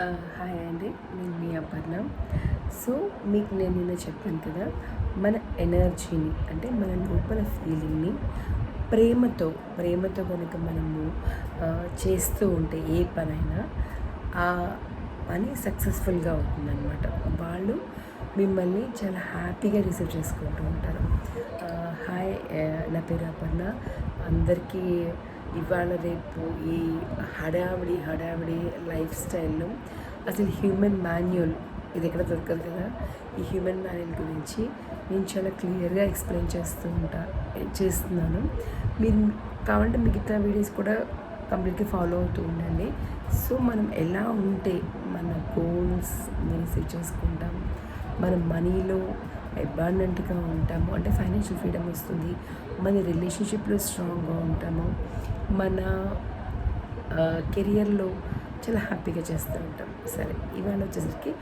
Hi అండి, నేను మీ Aparna. So మీకు నేను నిన్న చెప్పాను కదా, మన ఎనర్జీని అంటే మన లోపల ఫీలింగ్ని ప్రేమతో కనుక మనము చేస్తూ ఉంటే ఏ పనైనా ఆ పని సక్సెస్ఫుల్గా అవుతుందన్నమాట. వాళ్ళు మిమ్మల్ని చాలా హ్యాపీగా రిసీవ్ చేసుకుంటూ ఉంటారు. హాయ్, నా పేరు అపర్ణ. అందరికీ ఇవాళ రేపు ఈ హడావిడి లైఫ్ స్టైల్లో అసలు హ్యూమన్ మాన్యువల్ ఇది ఎక్కడ దొరకదు కదా. ఈ హ్యూమన్ మాన్యువల్ గురించి నేను చాలా క్లియర్గా ఎక్స్ప్లెయిన్ చేస్తున్నాను. మీరు కావాలంటే మిగతా వీడియోస్ కూడా కంప్లీట్గా ఫాలో అవుతూ ఉండండి. సో మనం ఎలా ఉంటే మన గోల్స్ రిసీవ్ చేసుకుంటాం, మన మనీలో అబాండెంట్గా ఉంటాము అంటే ఫైనాన్షియల్ ఫ్రీడమ్ వస్తుంది, మన రిలేషన్షిప్లో స్ట్రాంగ్గా ఉంటాము, మన కెరియర్లో చాలా హ్యాపీగా చేస్తూ ఉంటాం. సరే, ఇవాళ వచ్చేసరికి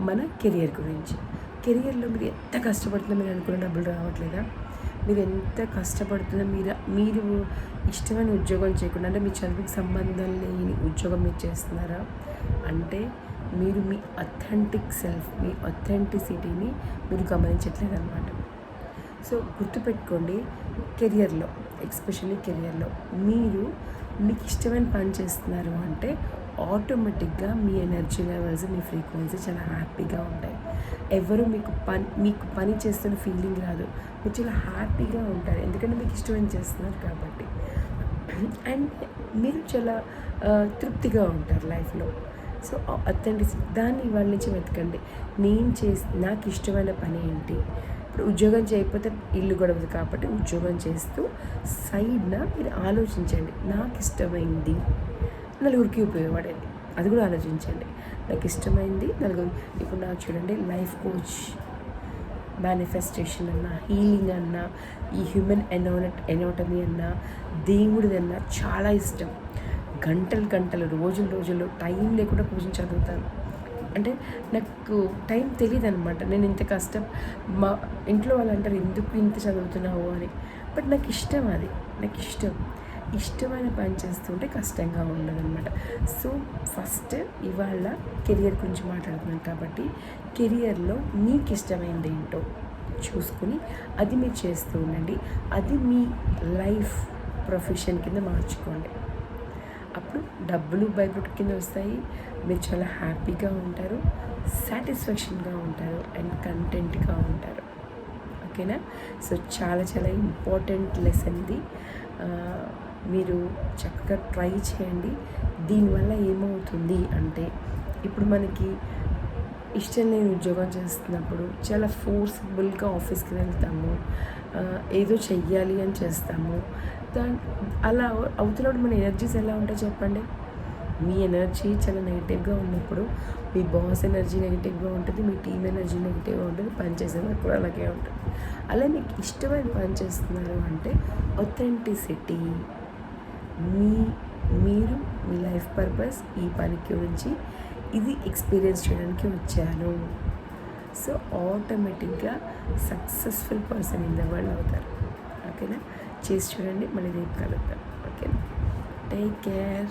మన కెరియర్ గురించి. కెరియర్లో మీరు ఎంత కష్టపడుతుందో మీరు అనుకున్న డబ్బులు రావట్లేదా? మీరు ఎంత కష్టపడుతుందో మీరు ఇష్టమైన ఉద్యోగం చేయకుండా అంటే మీ చదువుకి సంబంధం లేని ఉద్యోగం మీరు చేస్తున్నారా అంటే మీరు మీ అథెంటిక్ సెల్ఫ్, మీ అథెంటిసిటీని మీరు గమనించట్లేదు అనమాట. సో గుర్తుపెట్టుకోండి, కెరియర్లో ఎస్పెషల్లీ కెరియర్లో మీకు ఇష్టమైన పని చేస్తున్నారు అంటే ఆటోమేటిక్గా మీ ఎనర్జీ లెవెల్స్, మీ ఫ్రీక్వెన్సీ చాలా హ్యాపీగా ఉంటాయి. ఎవరు మీకు పని చేస్తున్న ఫీలింగ్ రాదు, మీరు చాలా హ్యాపీగా ఉంటారు ఎందుకంటే మీకు ఇష్టమైన చేస్తున్నారు కాబట్టి. అండ్ మీరు చాలా తృప్తిగా ఉంటారు లైఫ్లో. సో అథెంటిసిటీ దాన్ని ఇవాళ నుంచి వెతకండి. నాకు ఇష్టమైన పని ఏంటి? ఇప్పుడు ఉద్యోగం చేయకపోతే ఇల్లు గడవదు కాబట్టి ఉద్యోగం చేస్తూ సైడ్న మీరు ఆలోచించండి, నాకు ఇష్టమైంది నలుగురికి ఉపయోగపడేది, అది కూడా ఆలోచించండి. నాకు ఇష్టమైంది నలుగురు. ఇప్పుడు నాకు చూడండి, లైఫ్ కోచ్, మేనిఫెస్టేషన్ అన్నా, హీలింగ్ అన్నా, ఈ హ్యూమన్ ఎనాటమీ అన్నా, దేవుడిదన్నా చాలా ఇష్టం. గంటలు రోజులు టైం లేకుండా కూర్చొని చదువుతాను. అంటే నాకు టైం తెలియదు అనమాట. నేను ఇంత కష్టం, మా ఇంట్లో వాళ్ళు అంటారు ఎందుకు ఇంత చదువుతున్నావు అని. బట్ నాకు ఇష్టం, అది నాకు ఇష్టమైన పని చేస్తుంటే కష్టంగా ఉండదన్నమాట. సో ఫస్ట్ ఇవాళ కెరియర్ గురించి మాట్లాడుతున్నాను కాబట్టి కెరియర్లో మీకు ఇష్టమైనది ఏంటో చూసుకుని అది మీరు చేస్తూ ఉండండి. అది మీ లైఫ్ ప్రొఫెషన్ కింద మార్చుకోండి. అప్పుడు డబ్బులు బైబ్రోట్ కింద వస్తాయి, మీరు చాలా హ్యాపీగా ఉంటారు, సాటిస్ఫాక్షన్గా ఉంటారు అండ్ కంటెంట్గా ఉంటారు. ఓకేనా? సో చాలా ఇంపార్టెంట్ లెసన్ ఇది. మీరు చక్కగా ట్రై చేయండి. దీనివల్ల ఏమవుతుంది అంటే ఇప్పుడు మనకి ఇష్టం లేని ఉద్యోగం చేస్తున్నప్పుడు చాలా ఫోర్స్ఫుల్గా ఆఫీస్కి వెళ్తాము, ఏదో చెయ్యాలి అని చేస్తాము. అలా అవుతున్నప్పుడు మన ఎనర్జీస్ ఎలా ఉంటాయి చెప్పండి? మీ ఎనర్జీ చాలా నెగిటివ్గా ఉన్నప్పుడు మీ బాస్ ఎనర్జీ నెగిటివ్గా ఉంటుంది, మీ టీం ఎనర్జీ నెగిటివ్గా ఉంటుంది, పని చేసేవారు కూడా అలాగే ఉంటుంది. అలా మీకు ఇష్టమైన పని చేస్తున్నారు అంటే అథెంటిసిటీ, మీరు మీ లైఫ్ పర్పస్ ఈ పని గురించి ఇది ఎక్స్పీరియన్స్ చేయడానికి వచ్చాను. సో ఆటోమేటిక్గా successful person in the world అవుతారు. ఓకేనా? చేసి చూడండి, మళ్ళీ రేపు కలుద్దాం. ఓకేనా? Take care.